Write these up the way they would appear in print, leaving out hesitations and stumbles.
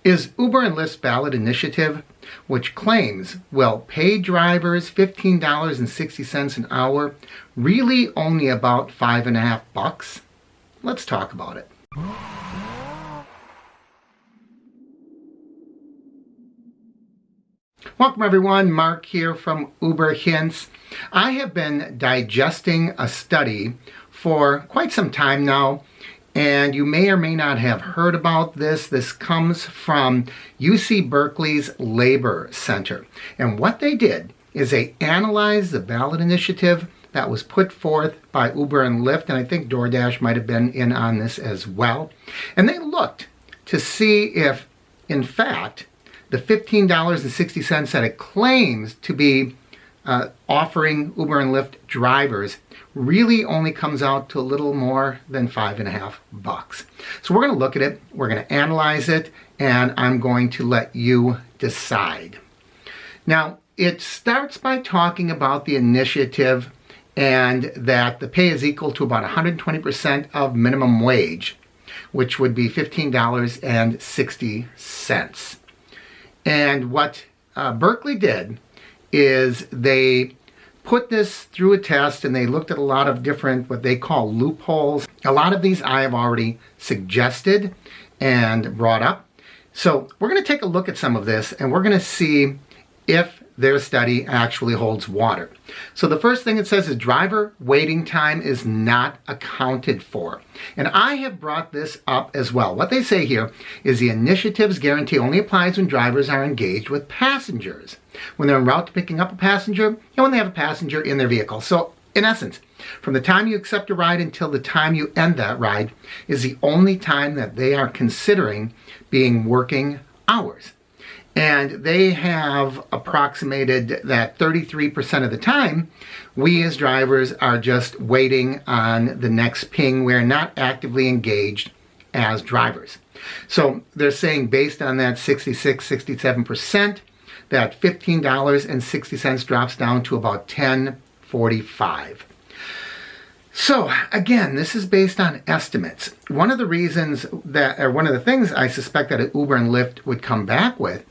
Is Uber and Lyft's ballot initiative, which claims will pay drivers $15.60 an hour, really only about $5.50? Let's talk about it. Welcome everyone, Mark here from UberHints. I have been digesting a study for quite some time now, and you may or may not have heard about this. This comes from UC Berkeley's Labor Center. And what they did is they analyzed the ballot initiative that was put forth by Uber and Lyft, and I think DoorDash might have been in on this as well. And they looked to see if, in fact, the $15.60 that it claims to be offering Uber and Lyft drivers really only comes out to a little more than $5.50. So we're going to look at it, we're going to analyze it, and I'm going to let you decide. Now, it starts by talking about the initiative and that the pay is equal to about 120% of minimum wage, which would be $15.60. And what Berkeley did is they put this through a test and they looked at a lot of different, what they call loopholes. A lot of these I have already suggested and brought up. So we're going to take a look at some of this and we're going to see if their study actually holds water. So the first thing it says is driver waiting time is not accounted for. And I have brought this up as well. What they say here is the initiative's guarantee only applies when drivers are engaged with passengers. When they're en route to picking up a passenger, and when they have a passenger in their vehicle. So in essence, from the time you accept a ride until the time you end that ride is the only time that they are considering being working hours. And they have approximated that 33% of the time, we as drivers are just waiting on the next ping. We're not actively engaged as drivers. So they're saying based on that 67%, that $15.60 drops down to about $10.45. So again, this is based on estimates. One of the reasons that, or one of the things I suspect that Uber and Lyft would come back with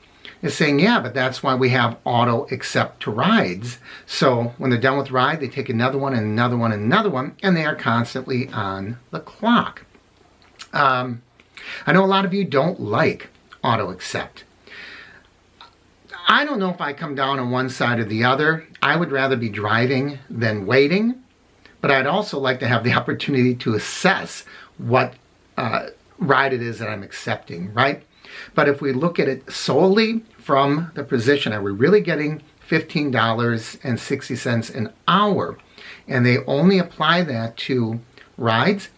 is saying, yeah, but that's why we have auto accept to rides. So when they're done with ride, they take another one and another one and another one, and they are constantly on the clock. I know a lot of you don't like auto accept. I don't know if I come down on one side or the other. I would rather be driving than waiting, but I'd also like to have the opportunity to assess what ride it is that I'm accepting, right? But if we look at it solely from the position, are we really getting $15.60 an hour, and they only apply that to rides?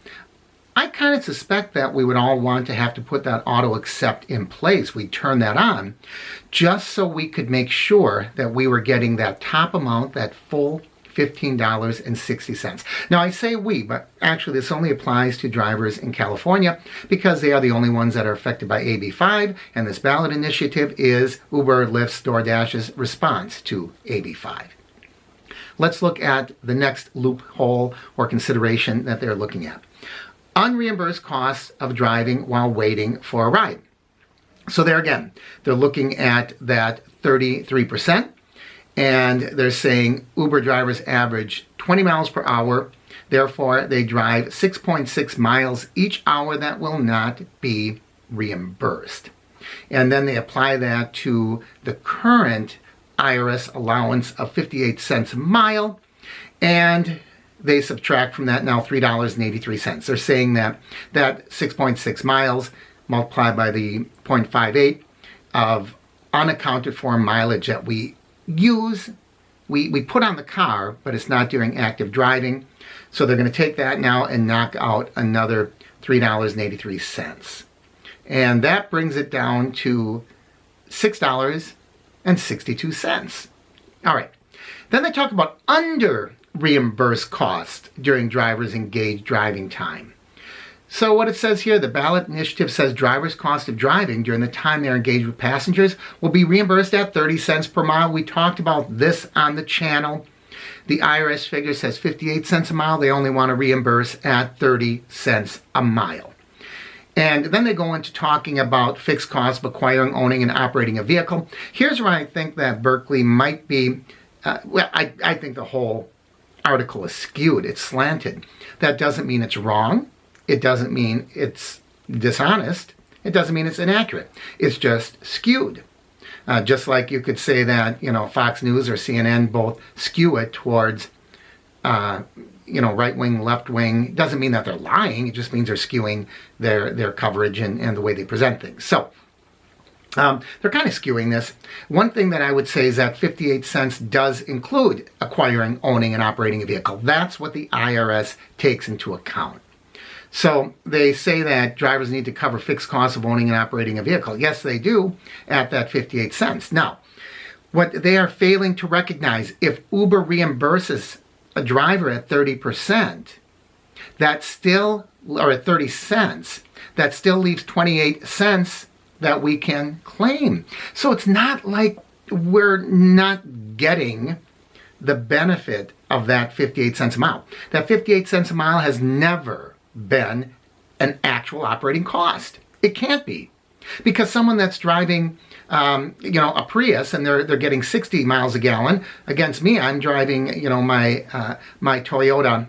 I kind of suspect that we would all want to have to put that auto accept in place. We'd turn that on just so we could make sure that we were getting that top amount, that full $15.60. Now I say we, but actually this only applies to drivers in California because they are the only ones that are affected by AB 5, and this ballot initiative is Uber, Lyft's, DoorDash's response to AB 5. Let's look at the next loophole or consideration that they're looking at. Unreimbursed costs of driving while waiting for a ride. So there again, they're looking at that 33%. And they're saying Uber drivers average 20 miles per hour. Therefore, they drive 6.6 miles each hour that will not be reimbursed. And then they apply that to the current IRS allowance of 58 cents a mile. And they subtract from that now $3.83. They're saying that that 6.6 miles multiplied by the 0.58 of unaccounted for mileage that we use, we put on the car, but it's not during active driving. So they're going to take that now and knock out another $3.83. And that brings it down to $6.62. All right. Then they talk about under reimbursed costs during drivers' engaged driving time. So what it says here, the ballot initiative says drivers' cost of driving during the time they're engaged with passengers will be reimbursed at 30 cents per mile. We talked about this on the channel. The IRS figure says 58 cents a mile. They only want to reimburse at 30 cents a mile. And then they go into talking about fixed costs of acquiring, owning, and operating a vehicle. Here's where I think that Berkeley might be, I think the whole article is skewed. It's slanted. That doesn't mean it's wrong. It doesn't mean it's dishonest. It doesn't mean it's inaccurate. It's just skewed. Just like you could say that, Fox News or CNN both skew it towards, right wing, left wing. It doesn't mean that they're lying. It just means they're skewing their coverage and the way they present things. So they're kind of skewing this. One thing that I would say is that 58 cents does include acquiring, owning, and operating a vehicle. That's what the IRS takes into account. So they say that drivers need to cover fixed costs of owning and operating a vehicle. Yes, they do at that 58 cents. Now, what they are failing to recognize, if Uber reimburses a driver at 30%, that still, or at 30 cents, that still leaves 28 cents that we can claim. So it's not like we're not getting the benefit of that 58 cents a mile. That 58 cents a mile has never been an actual operating cost. It can't be. Because someone that's driving a Prius and they're getting 60 miles a gallon, against me, I'm driving, my Toyota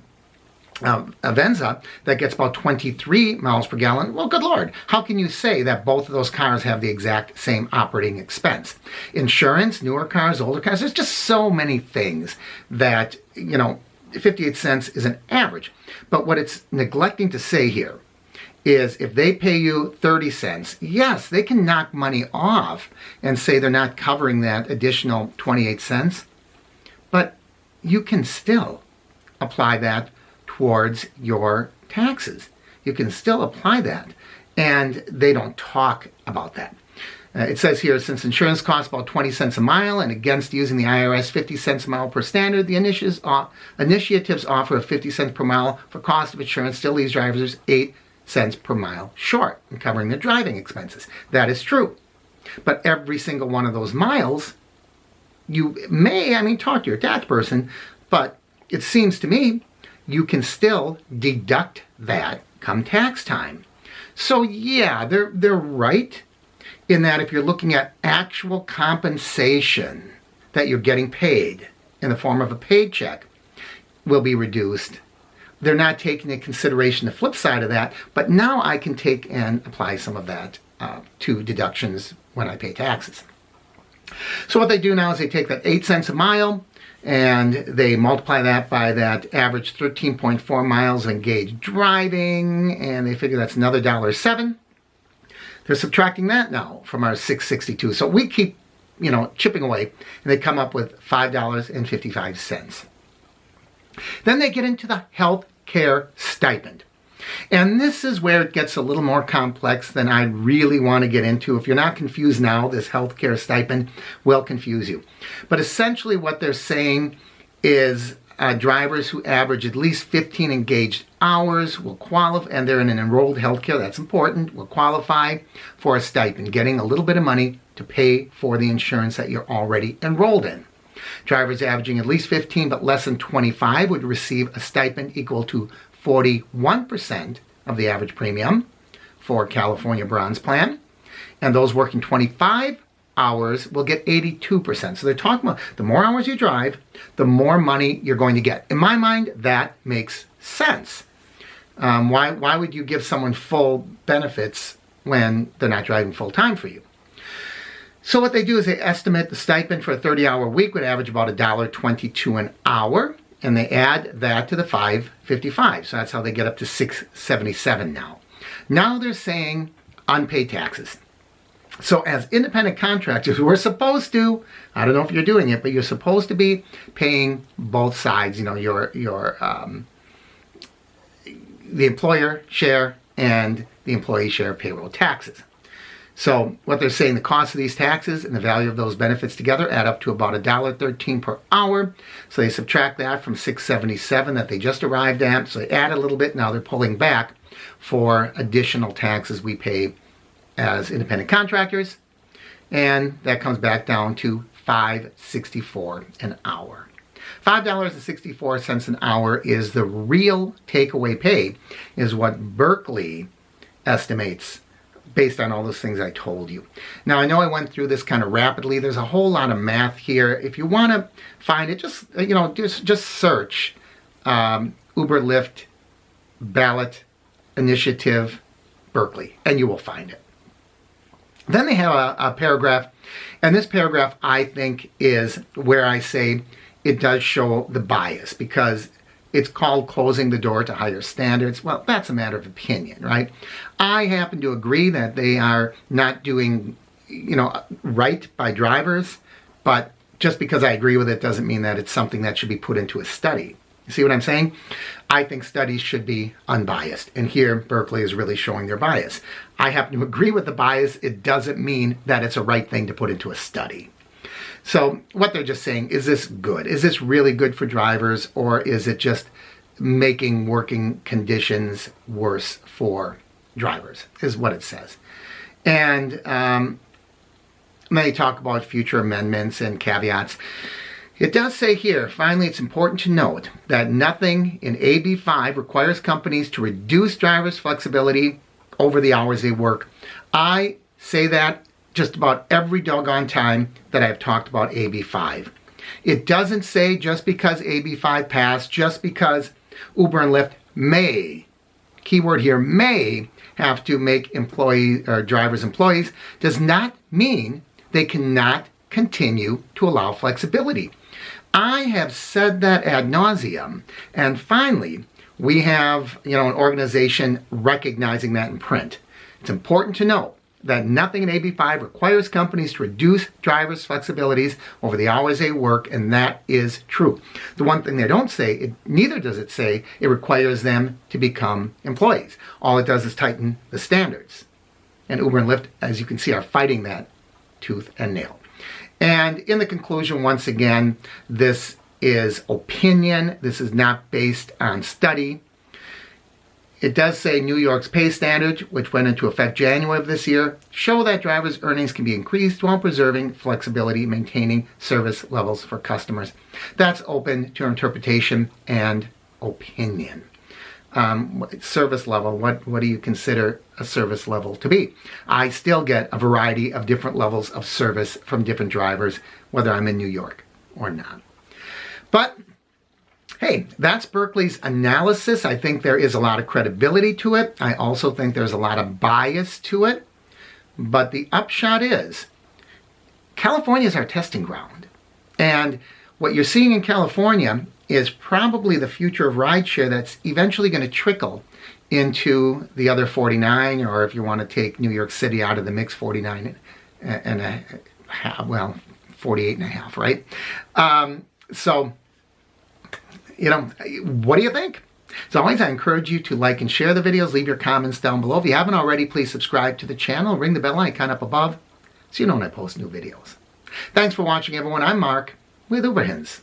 Avenza that gets about 23 miles per gallon. Well, good Lord, how can you say that both of those cars have the exact same operating expense? Insurance, newer cars, older cars, there's just so many things that, 58 cents is an average. But what it's neglecting to say here is if they pay you 30 cents, yes, they can knock money off and say they're not covering that additional 28 cents, but you can still apply that towards your taxes. You can still apply that, and they don't talk about that. It says here, since insurance costs about 20 cents a mile and against using the IRS 50 cents a mile per standard, the initiatives offer of 50 cents per mile for cost of insurance still leaves drivers 8 cents per mile short in covering their driving expenses. That is true. But every single one of those miles, you may, talk to your tax person, but it seems to me you can still deduct that come tax time. So yeah, they're right in that if you're looking at actual compensation that you're getting paid in the form of a paycheck will be reduced. They're not taking into consideration the flip side of that, but now I can take and apply some of that to deductions when I pay taxes. So what they do now is they take that 8 cents a mile and they multiply that by that average 13.4 miles of engaged driving, and they figure that's another $1.07. They're subtracting that now from our $6.62. So we keep, chipping away, and they come up with $5.55. Then they get into the health care stipend. And this is where it gets a little more complex than I really want to get into. If you're not confused now, this health care stipend will confuse you. But essentially what they're saying is drivers who average at least 15 engaged hours will qualify, and they're in an enrolled healthcare, that's important, will qualify for a stipend, getting a little bit of money to pay for the insurance that you're already enrolled in. Drivers averaging at least 15 but less than 25 would receive a stipend equal to 41% of the average premium for California Bronze Plan, and those working 25 hours will get 82%. So they're talking about the more hours you drive, the more money you're going to get. In my mind, that makes sense. Why would you give someone full benefits when they're not driving full time for you? So what they do is they estimate the stipend for a 30-hour week would average about $1.22 an hour, and they add that to the $5.55. So that's how they get up to $6.77 now. Now they're saying unpaid taxes. So as independent contractors, we're supposed to, I don't know if you're doing it, but you're supposed to be paying both sides, the employer share and the employee share payroll taxes. So what they're saying, the cost of these taxes and the value of those benefits together add up to about $1.13 per hour. So they subtract that from $6.77 that they just arrived at. So they add a little bit. Now they're pulling back for additional taxes we pay as independent contractors, and that comes back down to $5.64 an hour. $5.64 an hour is the real takeaway pay, is what Berkeley estimates based on all those things I told you. Now, I know I went through this kind of rapidly. There's a whole lot of math here. If you want to find it, just search Uber Lyft ballot initiative Berkeley, and you will find it. Then they have a paragraph, and this paragraph I think is where I say it does show the bias, because it's called closing the door to higher standards. Well, that's a matter of opinion, right? I happen to agree that they are not doing, right by drivers, but just because I agree with it doesn't mean that it's something that should be put into a study. You see what I'm saying? I think studies should be unbiased, and here Berkeley is really showing their bias. I happen to agree with the bias. It doesn't mean that it's a right thing to put into a study. So what they're just saying, is this good? Is this really good for drivers, or is it just making working conditions worse for drivers, is what it says. And then they talk about future amendments and caveats. It does say here, finally, it's important to note that nothing in AB 5 requires companies to reduce drivers' flexibility over the hours they work. I say that just about every doggone time that I've talked about AB 5. It doesn't say just because AB 5 passed, just because Uber and Lyft may, keyword here, may have to make drivers employees, does not mean they cannot continue to allow flexibility. I have said that ad nauseum, and finally, we have an organization recognizing that in print. It's important to note that nothing in AB 5 requires companies to reduce drivers' flexibilities over the hours they work, and that is true. The one thing they don't say, neither does it say it requires them to become employees. All it does is tighten the standards. And Uber and Lyft, as you can see, are fighting that tooth and nail. And in the conclusion, once again, this is opinion. This is not based on study. It does say New York's pay standards, which went into effect January of this year, show that drivers' earnings can be increased while preserving flexibility, maintaining service levels for customers. That's open to interpretation and opinion. Service level, what do you consider a service level to be? I still get a variety of different levels of service from different drivers, whether I'm in New York or not. But hey, that's Berkeley's analysis. I think there is a lot of credibility to it. I also think there's a lot of bias to it. But the upshot is, California is our testing ground. And what you're seeing in California is probably the future of rideshare that's eventually going to trickle into the other 49, or if you want to take New York City out of the mix, 49 and a half, well, 48 and a half, right? So, what do you think? As always, I encourage you to like and share the videos. Leave your comments down below. If you haven't already, please subscribe to the channel. Ring the bell icon up above so you know when I post new videos. Thanks for watching, everyone. I'm Mark with UberHints.